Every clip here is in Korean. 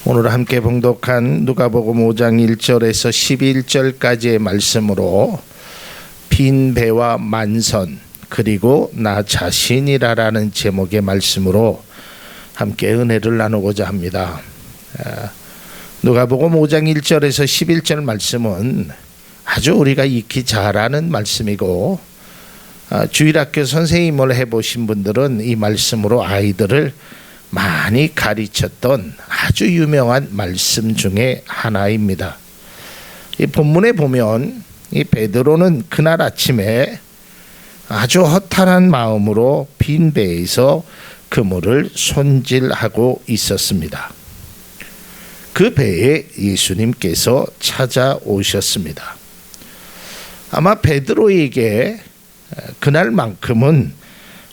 오늘 함께 봉독한 누가복음 5장 1절에서 11절까지의 말씀으로 빈 배와 만선 그리고 나 자신이라라는 제목의 말씀으로 함께 은혜를 나누고자 합니다. 누가복음 5장 1절에서 11절 말씀은 아주 우리가 익히 잘 아는 말씀이고 주일학교 선생님을 해보신 분들은 이 말씀으로 아이들을 많이 가르쳤던 아주 유명한 말씀 중에 하나입니다. 이 본문에 보면 이 베드로는 그날 아침에 아주 허탈한 마음으로 빈 배에서 그물을 손질하고 있었습니다. 그 배에 예수님께서 찾아오셨습니다. 아마 베드로에게 그날만큼은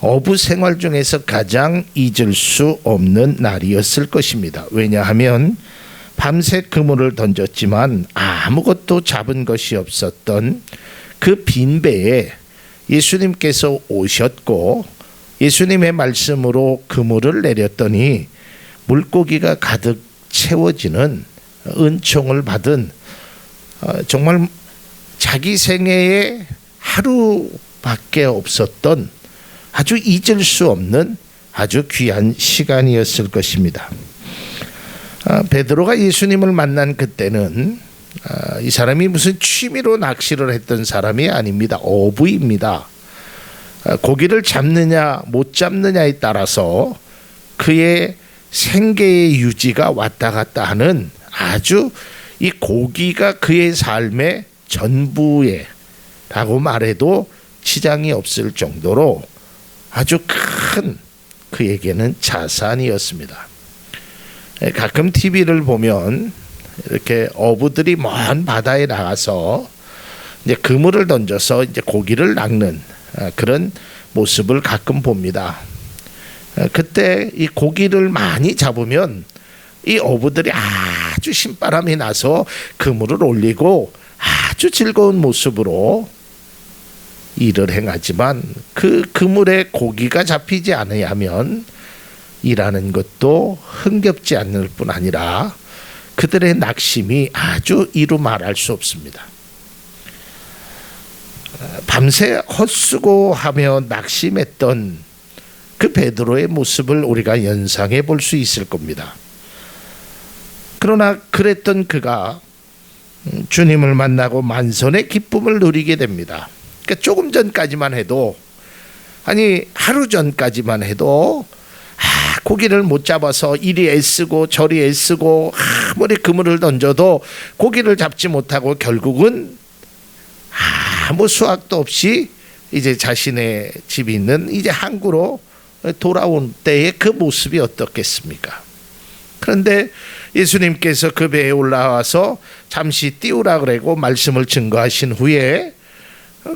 어부 생활 중에서 가장 잊을 수 없는 날이었을 것입니다. 왜냐하면 밤새 그물을 던졌지만 아무것도 잡은 것이 없었던 그 빈 배에 예수님께서 오셨고 예수님의 말씀으로 그물을 내렸더니 물고기가 가득 채워지는 은총을 받은 정말 자기 생애에 하루밖에 없었던 아주 잊을 수 없는 아주 귀한 시간이었을 것입니다. 베드로가 예수님을 만난 그때는 이 사람이 무슨 취미로 낚시를 했던 사람이 아닙니다. 어부입니다. 고기를 잡느냐 못 잡느냐에 따라서 그의 생계의 유지가 왔다 갔다 하는 아주 이 고기가 그의 삶의 전부라고 말해도 지장이 없을 정도로 아주 큰 그에게는 자산이었습니다. 가끔 TV를 보면 이렇게 어부들이 먼 바다에 나가서 이제 그물을 던져서 이제 고기를 낚는 그런 모습을 가끔 봅니다. 그때 이 고기를 많이 잡으면 이 어부들이 아주 신바람이 나서 그물을 올리고 아주 즐거운 모습으로 일을 행하지만 그 그물에 고기가 잡히지 않으면 일하는 것도 흥겹지 않을 뿐 아니라 그들의 낙심이 아주 이루 말할 수 없습니다. 밤새 헛수고하며 낙심했던 그 베드로의 모습을 우리가 연상해 볼 수 있을 겁니다. 그러나 그랬던 그가 주님을 만나고 만선의 기쁨을 누리게 됩니다. 그러니까 조금 전까지만 해도 하루 전까지만 해도 고기를 못 잡아서 이리 애쓰고 저리 애쓰고 아무리 그물을 던져도 고기를 잡지 못하고 결국은 아무 수확도 없이 이제 자신의 집이 있는 이제 항구로 돌아온 때의 그 모습이 어떻겠습니까? 그런데 예수님께서 그 배에 올라와서 잠시 띄우라 그러고 말씀을 증거하신 후에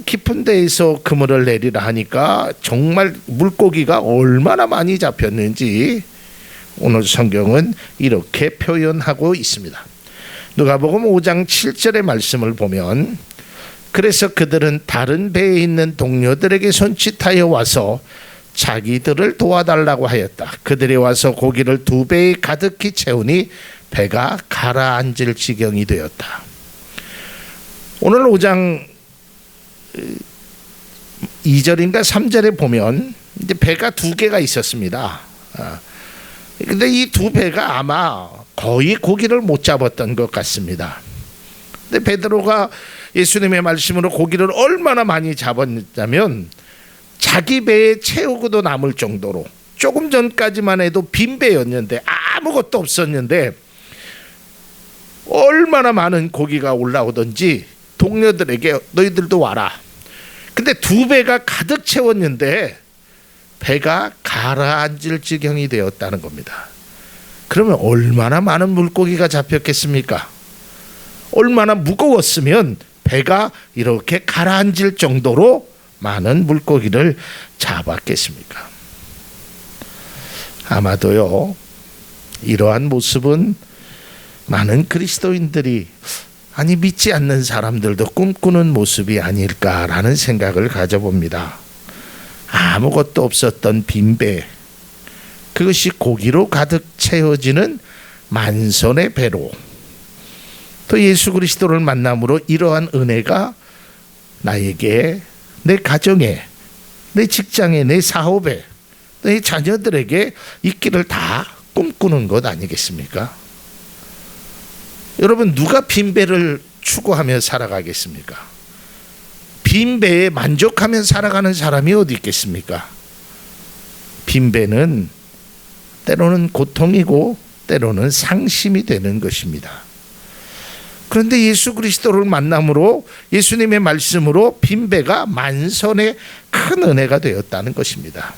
깊은 데에서 그물을 내리라 하니까 정말 물고기가 얼마나 많이 잡혔는지 오늘 성경은 이렇게 표현하고 있습니다. 누가복음 5장 7절의 말씀을 보면 그래서 그들은 다른 배에 있는 동료들에게 손짓하여 와서 자기들을 도와달라고 하였다. 그들이 와서 고기를 2배에 가득히 채우니 배가 가라앉을 지경이 되었다. 오늘 5장 2절인가 3절에 보면 이제 배가 2개가 있었습니다. 근데 이 2배가 아마 거의 고기를 못 잡았던 것 같습니다. 근데 베드로가 예수님의 말씀으로 고기를 얼마나 많이 잡았냐면 자기 배에 채우고도 남을 정도로 조금 전까지만 해도 빈 배였는데 아무것도 없었는데 얼마나 많은 고기가 올라오던지 동료들에게 너희들도 와라. 근데 2배가 가득 채웠는데 배가 가라앉을 지경이 되었다는 겁니다. 그러면 얼마나 많은 물고기가 잡혔겠습니까? 얼마나 무거웠으면 배가 이렇게 가라앉을 정도로 많은 물고기를 잡았겠습니까? 아마도요, 이러한 모습은 많은 그리스도인들이 믿지 않는 사람들도 꿈꾸는 모습이 아닐까라는 생각을 가져봅니다. 아무것도 없었던 빈배, 그것이 고기로 가득 채워지는 만선의 배로 또 예수 그리스도를 만남으로 이러한 은혜가 나에게, 내 가정에, 내 직장에, 내 사업에, 내 자녀들에게 있기를 다 꿈꾸는 것 아니겠습니까? 여러분, 누가 빈배를 추구하며 살아가겠습니까? 빈배에 만족하며 살아가는 사람이 어디 있겠습니까? 빈배는 때로는 고통이고 때로는 상심이 되는 것입니다. 그런데 예수 그리스도를 만남으로, 예수님의 말씀으로 빈배가 만선의 큰 은혜가 되었다는 것입니다.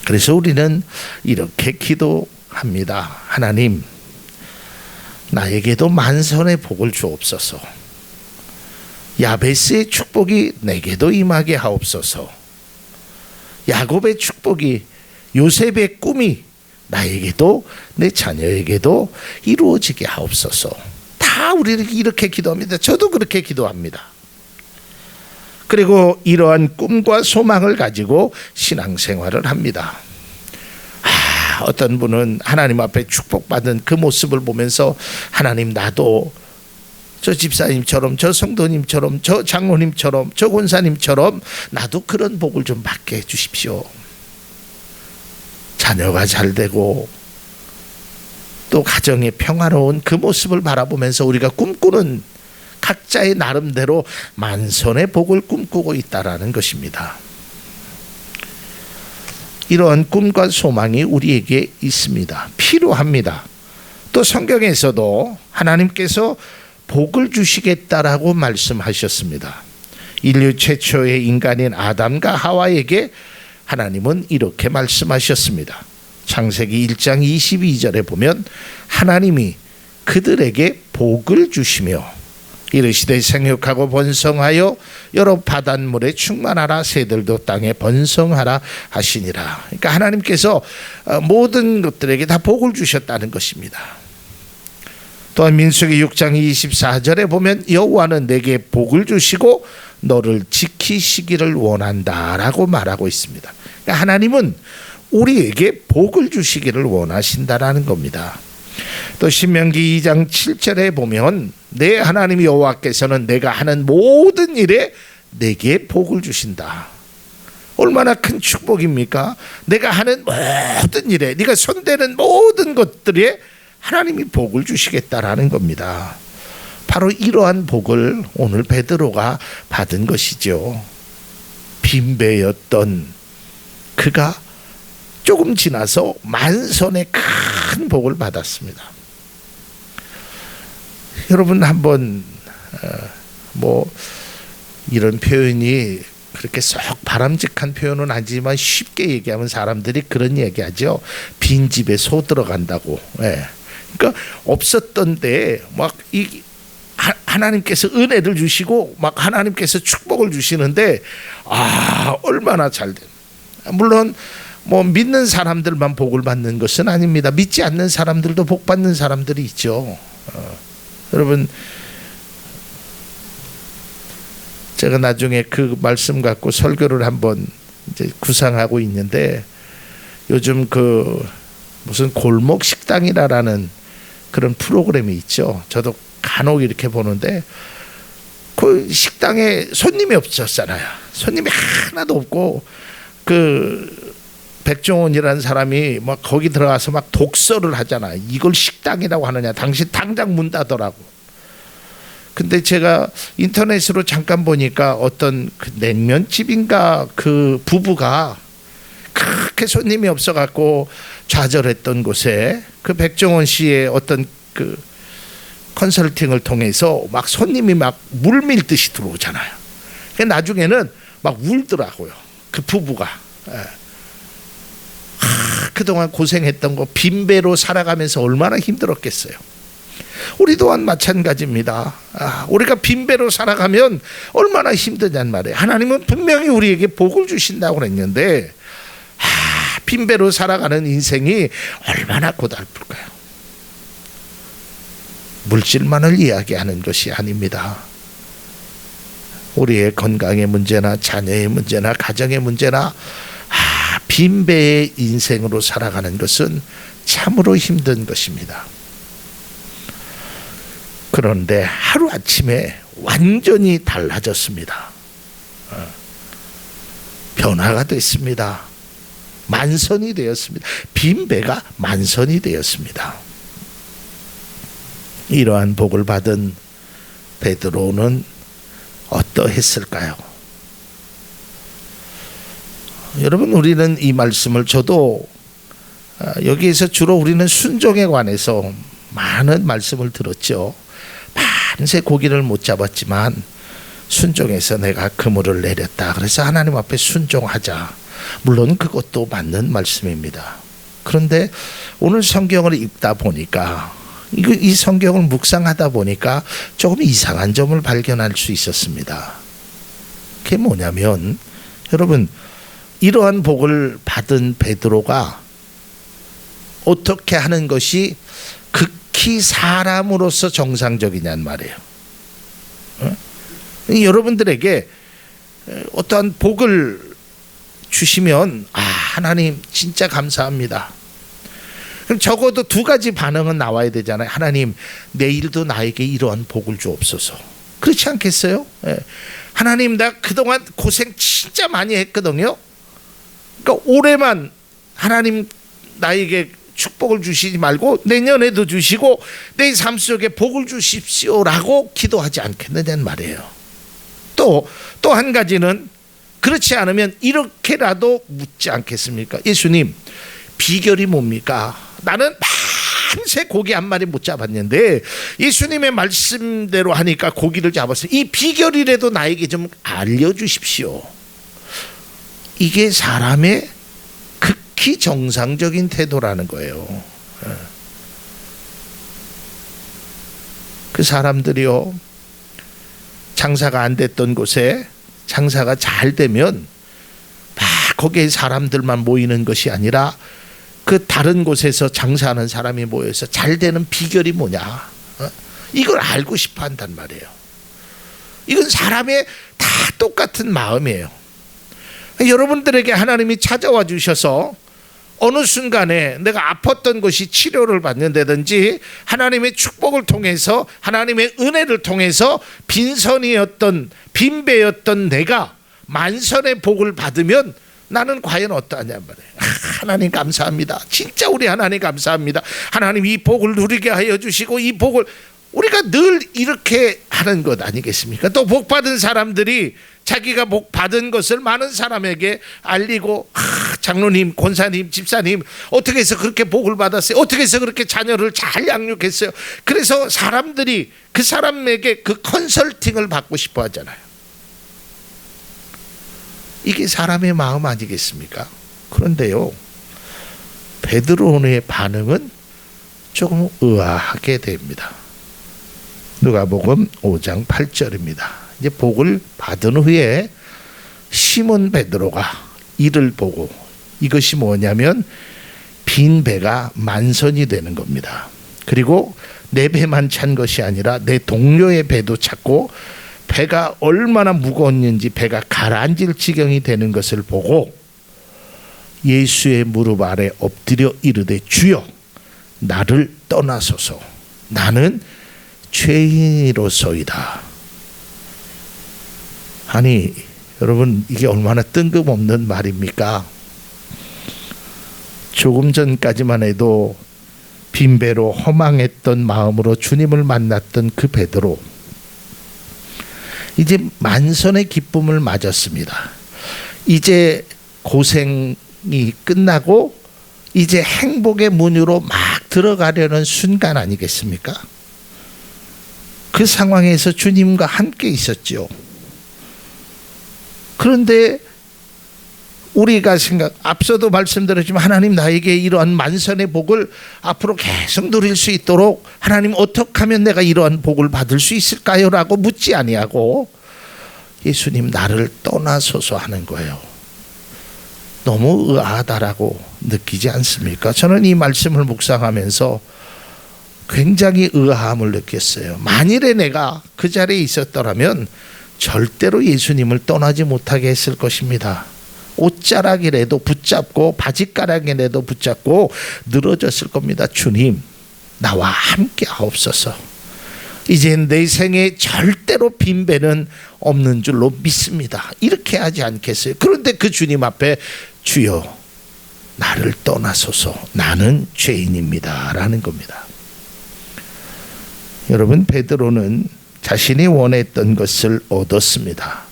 그래서 우리는 이렇게 기도합니다. 하나님, 나에게도 만선의 복을 주옵소서. 야베스의 축복이 내게도 임하게 하옵소서. 야곱의 축복이, 요셉의 꿈이 나에게도 내 자녀에게도 이루어지게 하옵소서. 다 우리는 이렇게 기도합니다. 저도 그렇게 기도합니다. 그리고 이러한 꿈과 소망을 가지고 신앙생활을 합니다. 어떤 분은 하나님 앞에 축복받은 그 모습을 보면서, 하나님, 나도 저 집사님처럼, 저 성도님처럼, 저 장로님처럼, 저 권사님처럼 나도 그런 복을 좀 받게 해주십시오. 자녀가 잘 되고 또 가정의 평화로운 그 모습을 바라보면서 우리가 꿈꾸는, 각자의 나름대로 만선의 복을 꿈꾸고 있다라는 것입니다. 이러한 꿈과 소망이 우리에게 있습니다. 필요합니다. 또 성경에서도 하나님께서 복을 주시겠다라고 말씀하셨습니다. 인류 최초의 인간인 아담과 하와에게 하나님은 이렇게 말씀하셨습니다. 창세기 1장 22절에 보면 하나님이 그들에게 복을 주시며 이르시되 생육하고 번성하여 여러 바닷물에 충만하라, 새들도 땅에 번성하라 하시니라. 그러니까 하나님께서 모든 것들에게 다 복을 주셨다는 것입니다. 또한 민수기 6장 24절에 보면 여호와는 내게 복을 주시고 너를 지키시기를 원한다라고 말하고 있습니다. 그러니까 하나님은 우리에게 복을 주시기를 원하신다라는 겁니다. 또 신명기 2장 7절에 보면 내 하나님 여호와께서는 내가 하는 모든 일에 내게 복을 주신다. 얼마나 큰 축복입니까? 내가 하는 모든 일에, 네가 손대는 모든 것들에 하나님이 복을 주시겠다라는 겁니다. 바로 이러한 복을 오늘 베드로가 받은 것이죠. 빈배였던 그가 조금 지나서 만선의 큰 복을 받았습니다. 여러분, 한번 이런 표현이 그렇게 썩 바람직한 표현은 아니지만 쉽게 얘기하면 사람들이 그런 얘기하죠. 빈 집에 소 들어간다고. 예. 그러니까 없었던 데에 막 하나님께서 은혜를 주시고 막 하나님께서 축복을 주시는데 얼마나 잘 된. 물론 믿는 사람들만 복을 받는 것은 아닙니다. 믿지 않는 사람들도 복 받는 사람들이 있죠. 여러분, 제가 나중에 그 말씀 갖고 설교를 한번 이제 구상하고 있는데, 요즘 그 무슨 골목 식당이라는 그런 프로그램이 있죠. 저도 간혹 이렇게 보는데 그 식당에 손님이 없었잖아요. 손님이 하나도 없고 그 백종원이라는 사람이 막 거기 들어가서 막 독서를 하잖아. 이걸 식당이라고 하느냐, 당신 당장 문 닫으라고. 근데 제가 인터넷으로 잠깐 보니까 어떤 그 냉면집인가 그 부부가 그렇게 손님이 없어갖고 좌절했던 곳에 그 백종원 씨의 어떤 그 컨설팅을 통해서 막 손님이 막 물밀듯이 들어오잖아요. 나중에는 막 울더라고요. 그 부부가. 그동안 고생했던 거 빈배로 살아가면서 얼마나 힘들었겠어요. 우리 또한 마찬가지입니다. 우리가 빈배로 살아가면 얼마나 힘드냔 말이에요. 하나님은 분명히 우리에게 복을 주신다고 그랬는데 빈배로 살아가는 인생이 얼마나 고달플까요? 물질만을 이야기하는 것이 아닙니다. 우리의 건강의 문제나 자녀의 문제나 가정의 문제나 빈배의 인생으로 살아가는 것은 참으로 힘든 것입니다. 그런데 하루아침에 완전히 달라졌습니다. 변화가 됐습니다. 만선이 되었습니다. 빈배가 만선이 되었습니다. 이러한 복을 받은 베드로는 어떠했을까요? 여러분, 우리는 이 말씀을, 저도 여기에서 주로 우리는 순종에 관해서 많은 말씀을 들었죠. 밤새 고기를 못 잡았지만 순종해서 내가 그물을 내렸다. 그래서 하나님 앞에 순종하자. 물론 그것도 맞는 말씀입니다. 그런데 오늘 성경을 읽다 보니까, 이 성경을 묵상하다 보니까 조금 이상한 점을 발견할 수 있었습니다. 그게 뭐냐면, 여러분, 이러한 복을 받은 베드로가 어떻게 하는 것이 극히 사람으로서 정상적이냐는 말이에요. 여러분들에게 어떠한 복을 주시면, 하나님 진짜 감사합니다. 그럼 적어도 두 가지 반응은 나와야 되잖아요. 하나님, 내일도 나에게 이러한 복을 주옵소서. 그렇지 않겠어요? 하나님, 나 그동안 고생 진짜 많이 했거든요. 그러니까 올해만 하나님 나에게 축복을 주시지 말고 내년에도 주시고 내 삶 속에 복을 주십시오라고 기도하지 않겠느냐는 말이에요. 또 한 가지는, 그렇지 않으면 이렇게라도 묻지 않겠습니까? 예수님, 비결이 뭡니까? 나는 밤새 고기 한 마리 못 잡았는데 예수님의 말씀대로 하니까 고기를 잡았어요. 이 비결이라도 나에게 좀 알려주십시오. 이게 사람의 극히 정상적인 태도라는 거예요. 그 사람들이요, 장사가 안 됐던 곳에 장사가 잘 되면 거기에 사람들만 모이는 것이 아니라 그 다른 곳에서 장사하는 사람이 모여서 잘 되는 비결이 뭐냐, 이걸 알고 싶어 한단 말이에요. 이건 사람의 다 똑같은 마음이에요. 여러분들에게 하나님이 찾아와 주셔서 어느 순간에 내가 아팠던 것이 치료를 받는다든지 하나님의 축복을 통해서, 하나님의 은혜를 통해서 빈선이었던, 빈배였던 내가 만선의 복을 받으면 나는 과연 어떠하냔 말이에요. 하나님 감사합니다. 진짜 우리 하나님 감사합니다. 하나님 이 복을 누리게 하여 주시고, 이 복을, 우리가 늘 이렇게 하는 것 아니겠습니까? 또 복 받은 사람들이 자기가 복 받은 것을 많은 사람에게 알리고, 장로님, 권사님, 집사님, 어떻게 해서 그렇게 복을 받았어요? 어떻게 해서 그렇게 자녀를 잘 양육했어요? 그래서 사람들이 그 사람에게 그 컨설팅을 받고 싶어 하잖아요. 이게 사람의 마음 아니겠습니까? 그런데요, 베드로의 반응은 조금 의아하게 됩니다. 누가복음 5장 8절입니다. 이제 복을 받은 후에 시몬 베드로가 이를 보고, 이것이 뭐냐면 빈 배가 만선이 되는 겁니다. 그리고 내 배만 찬 것이 아니라 내 동료의 배도 찼고 배가 얼마나 무거웠는지 배가 가라앉을 지경이 되는 것을 보고 예수의 무릎 아래 엎드려 이르되, 주여, 나를 떠나소서. 나는 죄인이로소이다. 아니 여러분, 이게 얼마나 뜬금없는 말입니까? 조금 전까지만 해도 빈배로 허망했던 마음으로 주님을 만났던 그 베드로, 이제 만선의 기쁨을 맞았습니다. 이제 고생이 끝나고 이제 행복의 문으로 막 들어가려는 순간 아니겠습니까? 그 상황에서 주님과 함께 있었죠. 그런데 우리가 앞서도 말씀드렸지만, 하나님 나에게 이러한 만선의 복을 앞으로 계속 누릴 수 있도록 하나님 어떻게 하면 내가 이러한 복을 받을 수 있을까요? 라고 묻지 아니하고 예수님, 나를 떠나소서 하는 거예요. 너무 의아하다라고 느끼지 않습니까? 저는 이 말씀을 묵상하면서 굉장히 의아함을 느꼈어요. 만일에 내가 그 자리에 있었더라면 절대로 예수님을 떠나지 못하게 했을 것입니다. 옷자락이라도 붙잡고 바지가락이라도 붙잡고 늘어졌을 겁니다. 주님, 나와 함께 하옵소서. 이제 내 생에 절대로 빈배는 없는 줄로 믿습니다. 이렇게 하지 않겠어요? 그런데 그 주님 앞에 주여 나를 떠나소서, 나는 죄인입니다 라는 겁니다. 여러분, 베드로는 자신이 원했던 것을 얻었습니다.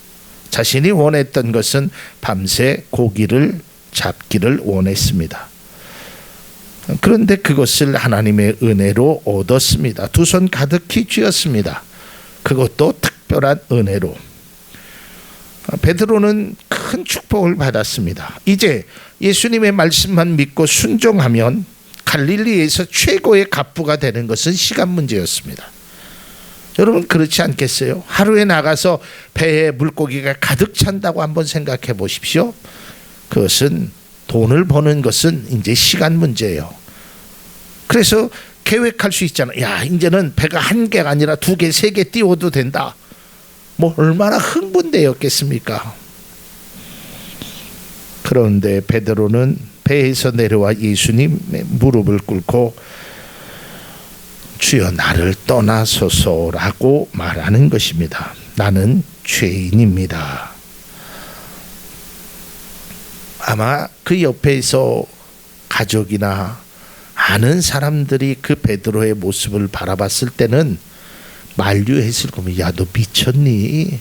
자신이 원했던 것은 밤새 고기를 잡기를 원했습니다. 그런데 그것을 하나님의 은혜로 얻었습니다. 두 손 가득히 쥐었습니다. 그것도 특별한 은혜로. 베드로는 큰 축복을 받았습니다. 이제 예수님의 말씀만 믿고 순종하면 갈릴리에서 최고의 갑부가 되는 것은 시간 문제였습니다. 여러분, 그렇지 않겠어요? 하루에 나가서 배에 물고기가 가득 찬다고 한번 생각해 보십시오. 그것은 돈을 버는 것은 이제 시간 문제예요. 그래서 계획할 수 있잖아요. 야, 이제는 배가 한 개가 아니라 두 개, 세 개 띄워도 된다. 뭐 얼마나 흥분되었겠습니까? 그런데 베드로는 배에서 내려와 예수님의 무릎을 꿇고 주여 나를 떠나소서라고 말하는 것입니다. 나는 죄인입니다. 아마 그 옆에서 가족이나 아는 사람들이 그 베드로의 모습을 바라봤을 때는 만류했을 겁니다. 야, 너 미쳤니?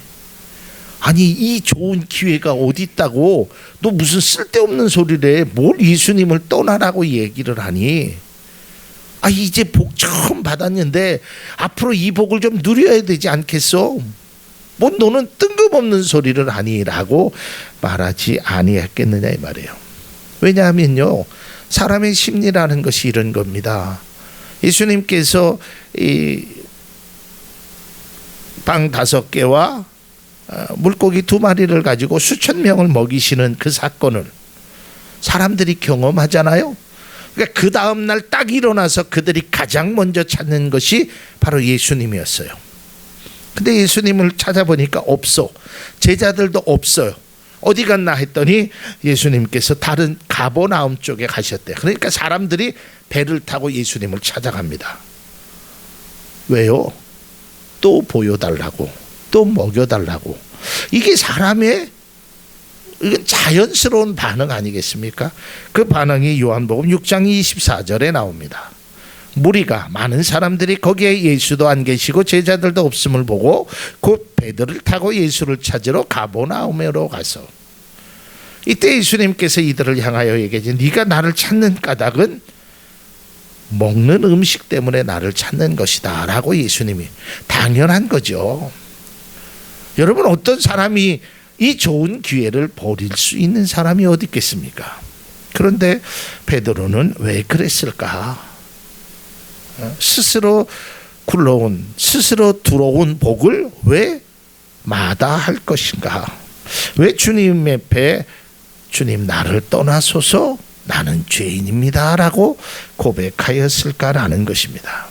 아니, 이 좋은 기회가 어디 있다고 너 무슨 쓸데없는 소리를 해. 뭘 예수님을 떠나라고 얘기를 하니? 아, 이제 복 처음 받았는데 앞으로 이 복을 좀 누려야 되지 않겠어? 뭐 너는 뜬금없는 소리를 하니? 라고 말하지 아니했겠느냐 이 말이에요. 왜냐하면요, 사람의 심리라는 것이 이런 겁니다. 예수님께서 이 빵 5개와 물고기 2마리를 가지고 수천 명을 먹이시는 그 사건을 사람들이 경험하잖아요. 그러니까 그 다음 날 딱 일어나서 그들이 가장 먼저 찾는 것이 바로 예수님이었어요. 근데 예수님을 찾아보니까 없어. 제자들도 없어요. 어디 갔나 했더니 예수님께서 다른 가버나움 쪽에 가셨대요. 그러니까 사람들이 배를 타고 예수님을 찾아갑니다. 왜요? 또 보여달라고, 또 먹여달라고. 이게 사람의 이건 자연스러운 반응 아니겠습니까? 그 반응이 요한복음 6장 24절에 나옵니다. 무리가 많은 사람들이 거기에 예수도 안 계시고 제자들도 없음을 보고 곧 배들을 타고 예수를 찾으러 가버나움으로 가서, 이때 예수님께서 이들을 향하여 얘기하지, 네가 나를 찾는 까닭은 먹는 음식 때문에 나를 찾는 것이다 라고 예수님이, 당연한 거죠. 여러분, 어떤 사람이 이 좋은 기회를 버릴 수 있는 사람이 어디 있겠습니까? 그런데 베드로는 왜 그랬을까? 스스로 굴러온, 스스로 들어온 복을 왜 마다할 것인가? 왜 주님 앞에 주님 나를 떠나소서, 나는 죄인입니다 라고 고백하였을까라는 것입니다.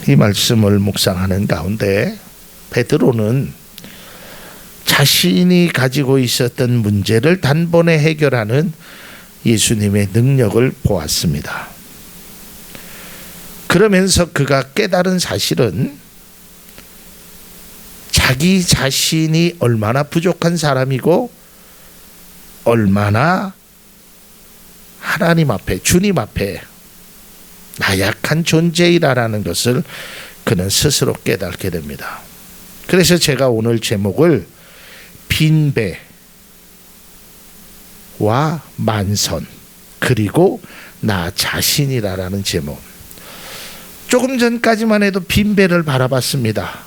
이 말씀을 묵상하는 가운데 베드로는 자신이 가지고 있었던 문제를 단번에 해결하는 예수님의 능력을 보았습니다. 그러면서 그가 깨달은 사실은 자기 자신이 얼마나 부족한 사람이고 얼마나 하나님 앞에, 주님 앞에 나약한 존재이라는 것을 그는 스스로 깨닫게 됩니다. 그래서 제가 오늘 제목을 빈배와 만선 그리고 나 자신이라는 제목. 조금 전까지만 해도 빈배를 바라봤습니다.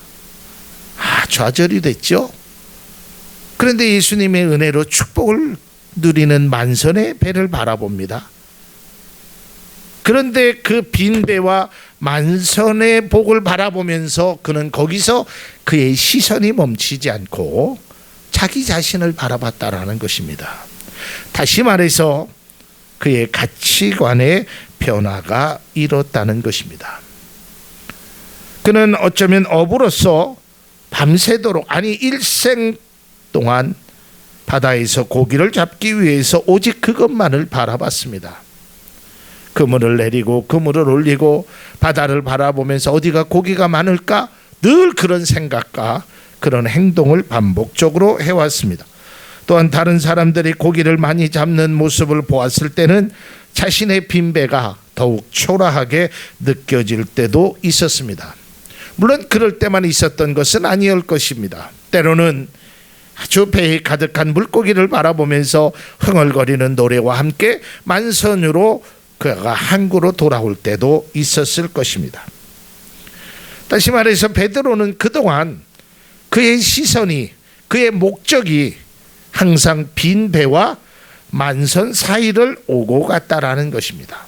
좌절이 됐죠. 그런데 예수님의 은혜로 축복을 누리는 만선의 배를 바라봅니다. 그런데 그 빈배와 만선의 복을 바라보면서 그는 거기서 그의 시선이 멈추지 않고 자기 자신을 바라봤다라는 것입니다. 다시 말해서 그의 가치관의 변화가 일었다는 것입니다. 그는 어쩌면 어부로서 밤새도록, 아니 일생 동안 바다에서 고기를 잡기 위해서 오직 그것만을 바라봤습니다. 그물을 내리고 그물을 올리고 바다를 바라보면서 어디가 고기가 많을까? 늘 그런 생각과 그런 행동을 반복적으로 해왔습니다. 또한 다른 사람들이 고기를 많이 잡는 모습을 보았을 때는 자신의 빈배가 더욱 초라하게 느껴질 때도 있었습니다. 물론 그럴 때만 있었던 것은 아니었을 것입니다. 때로는 아주 배에 가득한 물고기를 바라보면서 흥얼거리는 노래와 함께 만선으로 그가 항구로 돌아올 때도 있었을 것입니다. 다시 말해서 베드로는 그동안 그의 시선이, 그의 목적이 항상 빈 배와 만선 사이를 오고 갔다라는 것입니다.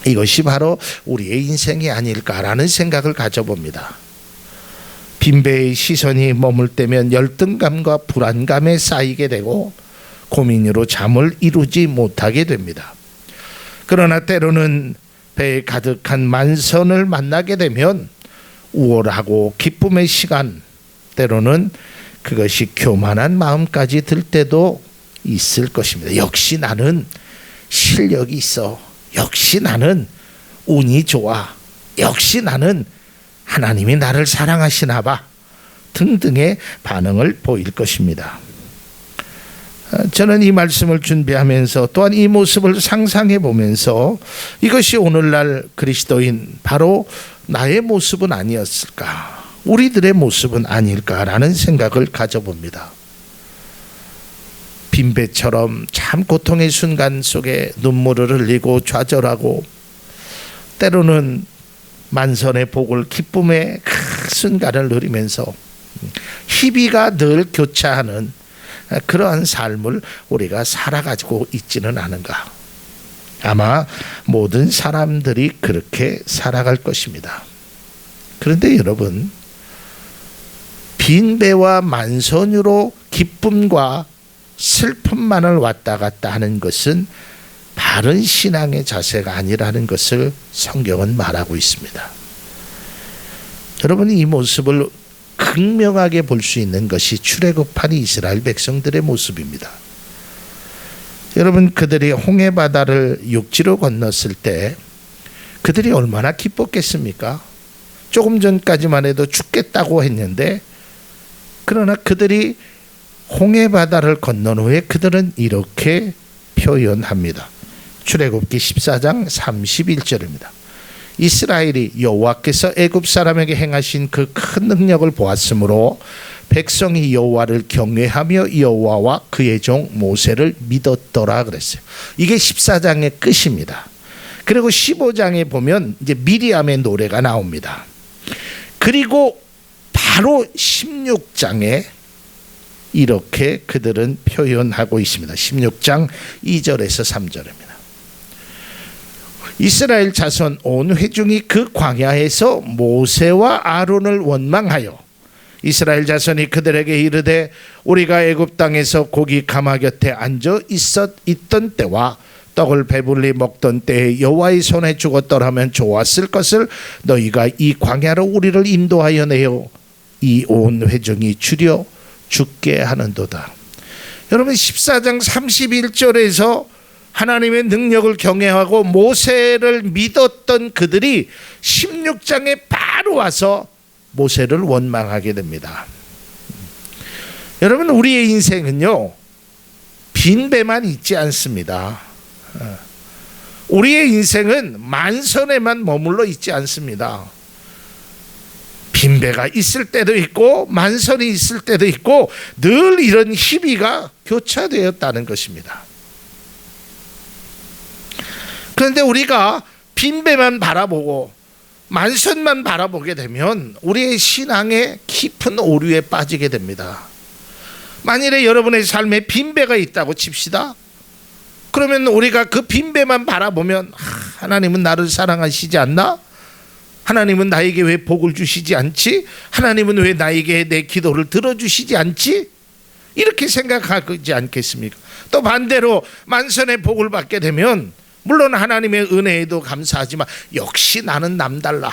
이것이 바로 우리의 인생이 아닐까라는 생각을 가져봅니다. 빈 배의 시선이 머물 때면 열등감과 불안감에 쌓이게 되고 고민으로 잠을 이루지 못하게 됩니다. 그러나 때로는 배에 가득한 만선을 만나게 되면 우월하고 기쁨의 시간, 때로는 그것이 교만한 마음까지 들 때도 있을 것입니다. 역시 나는 실력이 있어. 역시 나는 운이 좋아. 역시 나는 하나님이 나를 사랑하시나 봐. 등등의 반응을 보일 것입니다. 저는 이 말씀을 준비하면서 또한 이 모습을 상상해 보면서 이것이 오늘날 그리스도인 바로 나의 모습은 아니었을까, 우리들의 모습은 아닐까라는 생각을 가져봅니다. 빈배처럼 참 고통의 순간 속에 눈물을 흘리고 좌절하고 때로는 만선의 복을 기쁨의 큰 순간을 누리면서 희비가 늘 교차하는 그러한 삶을 우리가 살아가지고 있지는 않은가. 아마 모든 사람들이 그렇게 살아갈 것입니다. 그런데 여러분, 빈배와 만선으로 기쁨과 슬픔만을 왔다 갔다 하는 것은 바른 신앙의 자세가 아니라는 것을 성경은 말하고 있습니다. 여러분, 이 모습을 극명하게 볼 수 있는 것이 출애굽한 이스라엘 백성들의 모습입니다. 여러분, 그들이 홍해바다를 육지로 건넜을 때 그들이 얼마나 기뻤겠습니까? 조금 전까지만 해도 죽겠다고 했는데, 그러나 그들이 홍해바다를 건넌 후에 그들은 이렇게 표현합니다. 출애굽기 14장 31절입니다. 이스라엘이 여호와께서 애굽 사람에게 행하신 그 큰 능력을 보았으므로 백성이 여호와를 경외하며 여호와와 그의 종 모세를 믿었더라 그랬어요. 이게 14장의 끝입니다. 그리고 15장에 보면 이제 미리암의 노래가 나옵니다. 그리고 바로 16장에 이렇게 그들은 표현하고 있습니다. 16장 2절에서 3절입니다. 이스라엘 자손 온 회중이 그 광야에서 모세와 아론을 원망하여 이스라엘 자손이 그들에게 이르되 우리가 애굽 땅에서 고기 가마 곁에 앉아 있던 때와 떡을 배불리 먹던 때에 여호와의 손에 죽었더라면 좋았을 것을 너희가 이 광야로 우리를 인도하여 내어 이 온 회중이 줄여 죽게 하는도다. 여러분, 14장 31절에서 하나님의 능력을 경외하고 모세를 믿었던 그들이 16장에 바로 와서 모세를 원망하게 됩니다. 여러분, 우리의 인생은요, 빈배만 있지 않습니다. 우리의 인생은 만선에만 머물러 있지 않습니다. 빈배가 있을 때도 있고 만선이 있을 때도 있고 늘 이런 희비가 교차되었다는 것입니다. 그런데 우리가 빈배만 바라보고 만선만 바라보게 되면 우리의 신앙에 깊은 오류에 빠지게 됩니다. 만일에 여러분의 삶에 빈배가 있다고 칩시다. 그러면 우리가 그 빈배만 바라보면 하나님은 나를 사랑하시지 않나? 하나님은 나에게 왜 복을 주시지 않지? 하나님은 왜 나에게 내 기도를 들어주시지 않지? 이렇게 생각하지 않겠습니까? 또 반대로 만선의 복을 받게 되면 물론 하나님의 은혜에도 감사하지만 역시 나는 남달라.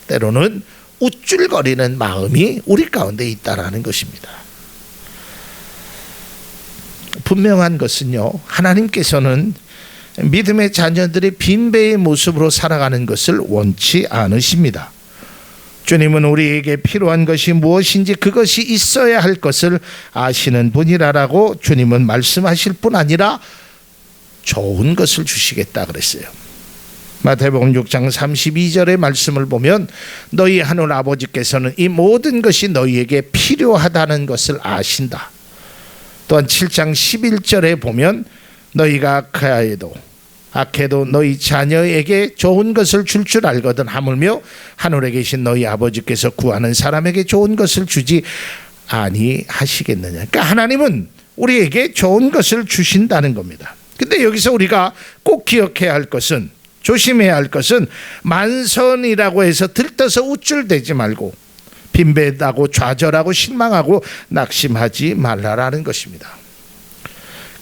때로는 우쭐거리는 마음이 우리 가운데 있다라는 것입니다. 분명한 것은요, 하나님께서는 믿음의 자녀들이 빈배의 모습으로 살아가는 것을 원치 않으십니다. 주님은 우리에게 필요한 것이 무엇인지 그것이 있어야 할 것을 아시는 분이라고 주님은 말씀하실 뿐 아니라 좋은 것을 주시겠다 그랬어요. 마태복음 6장 32절의 말씀을 보면 너희 하늘 아버지께서는 이 모든 것이 너희에게 필요하다는 것을 아신다. 또한 7장 11절에 보면 너희가 악해도 너희 자녀에게 좋은 것을 줄 알거든 하물며 하늘에 계신 너희 아버지께서 구하는 사람에게 좋은 것을 주지 아니하시겠느냐. 그러니까 하나님은 우리에게 좋은 것을 주신다는 겁니다. 근데 여기서 우리가 꼭 기억해야 할 것은, 조심해야 할 것은 만선이라고 해서 들떠서 우쭐대지 말고 빈배하고 좌절하고 실망하고 낙심하지 말라라는 것입니다.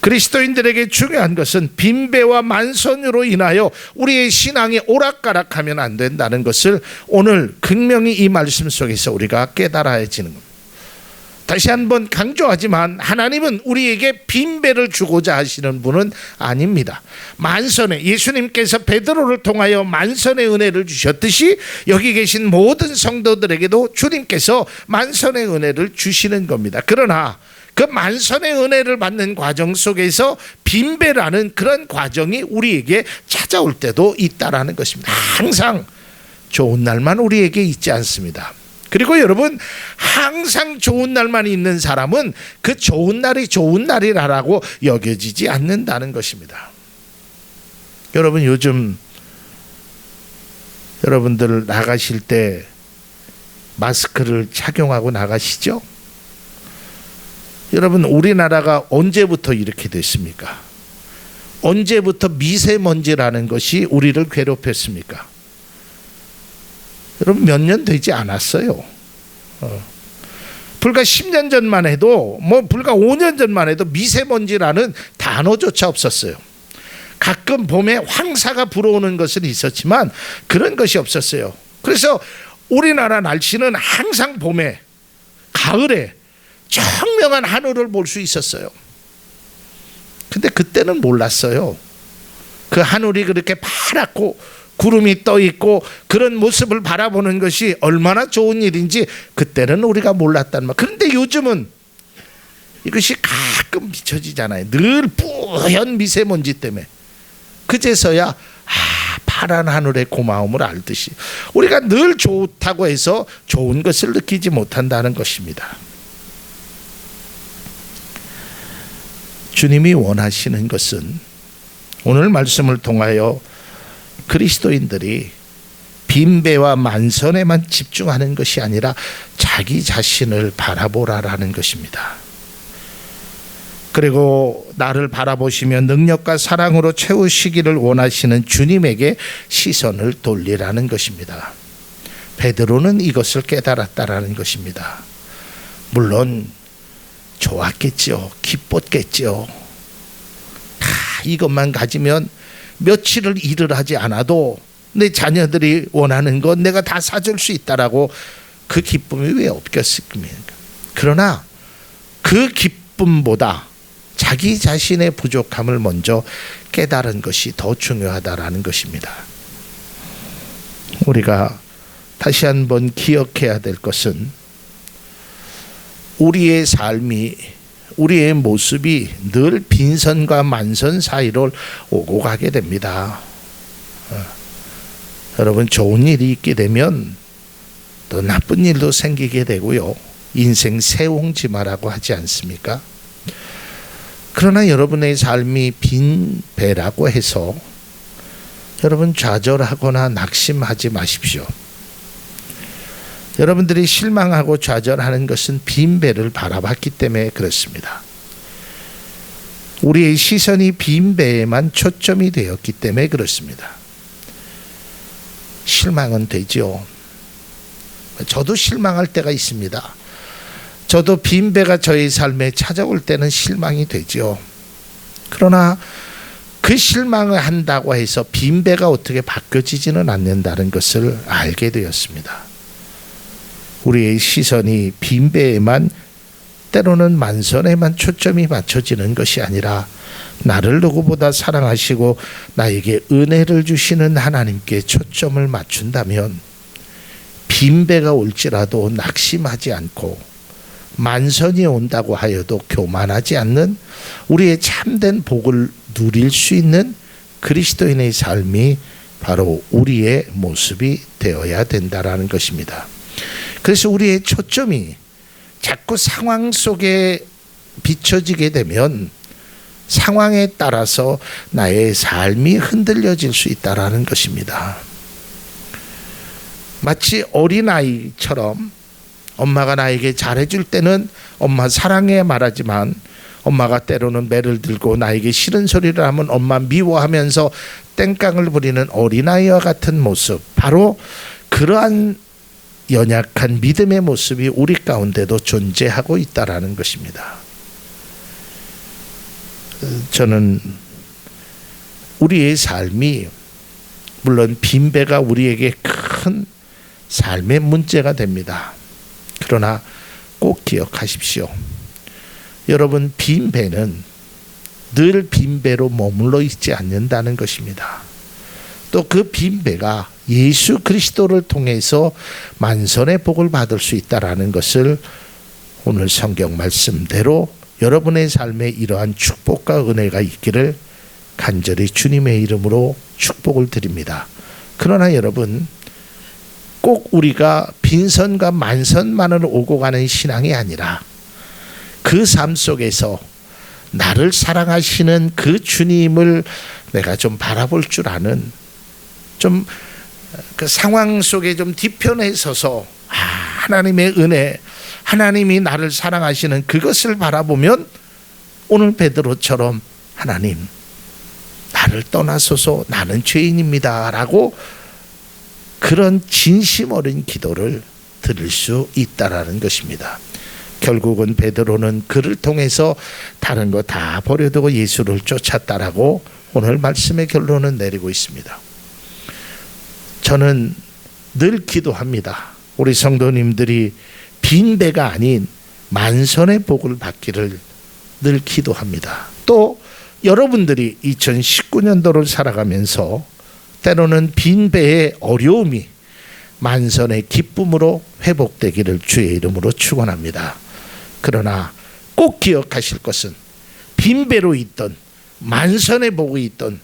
그리스도인들에게 중요한 것은 빈배와 만선으로 인하여 우리의 신앙이 오락가락하면 안 된다는 것을 오늘 극명히 이 말씀 속에서 우리가 깨달아야지는 겁니다. 다시 한번 강조하지만 하나님은 우리에게 빈배를 주고자 하시는 분은 아닙니다. 만선의, 예수님께서 베드로를 통하여 만선의 은혜를 주셨듯이 여기 계신 모든 성도들에게도 주님께서 만선의 은혜를 주시는 겁니다. 그러나 그 만선의 은혜를 받는 과정 속에서 빈배라는 그런 과정이 우리에게 찾아올 때도 있다라는 것입니다. 항상 좋은 날만 우리에게 있지 않습니다. 그리고 여러분, 항상 좋은 날만 있는 사람은 그 좋은 날이 좋은 날이라고 여겨지지 않는다는 것입니다. 여러분, 요즘 여러분들 나가실 때 마스크를 착용하고 나가시죠? 여러분, 우리나라가 언제부터 이렇게 됐습니까? 언제부터 미세먼지라는 것이 우리를 괴롭혔습니까? 여러분, 몇 년 되지 않았어요. 불과 10년 전만 해도, 불과 5년 전만 해도 미세먼지라는 단어조차 없었어요. 가끔 봄에 황사가 불어오는 것은 있었지만 그런 것이 없었어요. 그래서 우리나라 날씨는 항상 봄에, 가을에 청명한 하늘을 볼 수 있었어요. 근데 그때는 몰랐어요. 그 하늘이 그렇게 파랗고 구름이 떠 있고 그런 모습을 바라보는 것이 얼마나 좋은 일인지 그때는 우리가 몰랐단 말. 그런데 요즘은 이것이 가끔 비춰지잖아요. 늘 뿌연 미세먼지 때문에. 그제서야 파란 하늘의 고마움을 알듯이 우리가 늘 좋다고 해서 좋은 것을 느끼지 못한다는 것입니다. 주님이 원하시는 것은 오늘 말씀을 통하여 그리스도인들이 빈배와 만선에만 집중하는 것이 아니라 자기 자신을 바라보라라는 것입니다. 그리고 나를 바라보시며 능력과 사랑으로 채우시기를 원하시는 주님에게 시선을 돌리라는 것입니다. 베드로는 이것을 깨달았다라는 것입니다. 물론 좋았겠죠. 기뻤겠죠. 이것만 가지면 며칠을 일을 하지 않아도 내 자녀들이 원하는 건 내가 다 사줄 수 있다라고 그 기쁨이 왜 없겠습니까? 그러나 그 기쁨보다 자기 자신의 부족함을 먼저 깨달은 것이 더 중요하다라는 것입니다. 우리가 다시 한번 기억해야 될 것은 우리의 삶이, 우리의 모습이 늘 빈선과 만선 사이로 오고 가게 됩니다. 여러분, 좋은 일이 있게 되면 또 나쁜 일도 생기게 되고요. 인생 새옹지마라고 하지 않습니까? 그러나 여러분의 삶이 빈배라고 해서 여러분 좌절하거나 낙심하지 마십시오. 여러분들이 실망하고 좌절하는 것은 빈배를 바라봤기 때문에 그렇습니다. 우리의 시선이 빈배에만 초점이 되었기 때문에 그렇습니다. 실망은 되죠. 저도 실망할 때가 있습니다. 저도 빈배가 저의 삶에 찾아올 때는 실망이 되죠. 그러나 그 실망을 한다고 해서 빈배가 어떻게 바뀌어지지는 않는다는 것을 알게 되었습니다. 우리의 시선이 빈배에만, 때로는 만선에만 초점이 맞춰지는 것이 아니라 나를 누구보다 사랑하시고 나에게 은혜를 주시는 하나님께 초점을 맞춘다면 빈배가 올지라도 낙심하지 않고 만선이 온다고 하여도 교만하지 않는 우리의 참된 복을 누릴 수 있는 그리스도인의 삶이 바로 우리의 모습이 되어야 된다라는 것입니다. 그래서 우리의 초점이 자꾸 상황 속에 비춰지게 되면 상황에 따라서 나의 삶이 흔들려질 수 있다라는 것입니다. 마치 어린아이처럼 엄마가 나에게 잘해줄 때는 엄마 사랑해 말하지만 엄마가 때로는 매를 들고 나에게 싫은 소리를 하면 엄마 미워하면서 땡깡을 부리는 어린아이와 같은 모습, 바로 그러한 연약한 믿음의 모습이 우리 가운데도 존재하고 있다라는 것입니다. 저는 우리의 삶이, 물론 빈배가 우리에게 큰 삶의 문제가 됩니다. 그러나 꼭 기억하십시오. 여러분, 빈배는 늘 빈배로 머물러 있지 않는다는 것입니다. 또 그 빈배가 예수 그리스도를 통해서 만선의 복을 받을 수 있다라는 것을 오늘 성경 말씀대로 여러분의 삶에 이러한 축복과 은혜가 있기를 간절히 주님의 이름으로 축복을 드립니다. 그러나 여러분, 꼭 우리가 빈선과 만선만으로 오고 가는 신앙이 아니라 그 삶 속에서 나를 사랑하시는 그 주님을 내가 좀 바라볼 줄 아는, 좀 그 상황 속에 좀 뒤편에 서서 하나님의 은혜, 하나님이 나를 사랑하시는 그것을 바라보면 오늘 베드로처럼 하나님, 나를 떠나소서, 나는 죄인입니다 라고 그런 진심 어린 기도를 드릴 수 있다라는 것입니다. 결국은 베드로는 그를 통해서 다른 거 다 버려두고 예수를 쫓았다라고 오늘 말씀의 결론은 내리고 있습니다. 저는 늘 기도합니다. 우리 성도님들이 빈배가 아닌 만선의 복을 받기를 늘 기도합니다. 또 여러분들이 2019년도를 살아가면서 때로는 빈배의 어려움이 만선의 기쁨으로 회복되기를 주의 이름으로 축원합니다. 그러나 꼭 기억하실 것은 빈배로 있던 만선의 복이 있던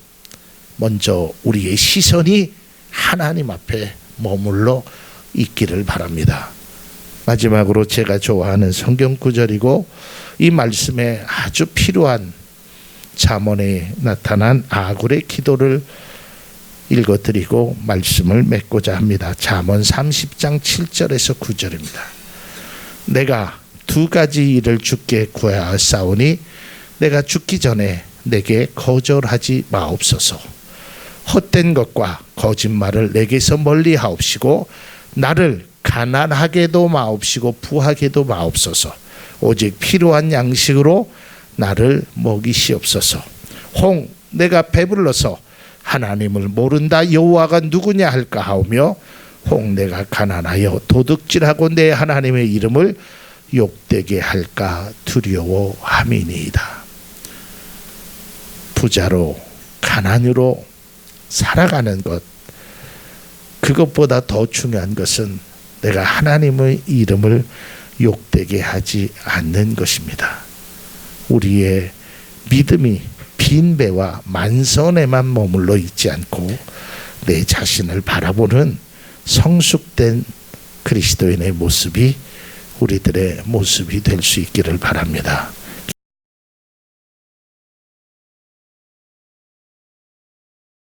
먼저 우리의 시선이 하나님 앞에 머물러 있기를 바랍니다. 마지막으로 제가 좋아하는 성경 구절이고 이 말씀에 아주 필요한 잠언에 나타난 아굴의 기도를 읽어드리고 말씀을 맺고자 합니다. 잠언 30장 7절에서 9절입니다. 내가 두 가지 일을 주께 구하였사오니 내가 죽기 전에 내게 거절하지 마옵소서. 헛된 것과 거짓말을 내게서 멀리 하옵시고 나를 가난하게도 마옵시고 부하게도 마옵소서. 오직 필요한 양식으로 나를 먹이시옵소서. 홍 내가 배불러서 하나님을 모른다 여호와가 누구냐 할까 하오며 홍 내가 가난하여 도둑질하고 내 하나님의 이름을 욕되게 할까 두려워함이니이다. 부자로 가난으로 살아가는 것, 그것보다 더 중요한 것은 내가 하나님의 이름을 욕되게 하지 않는 것입니다. 우리의 믿음이 빈배와 만선에만 머물러 있지 않고 내 자신을 바라보는 성숙된 그리스도인의 모습이 우리들의 모습이 될 수 있기를 바랍니다.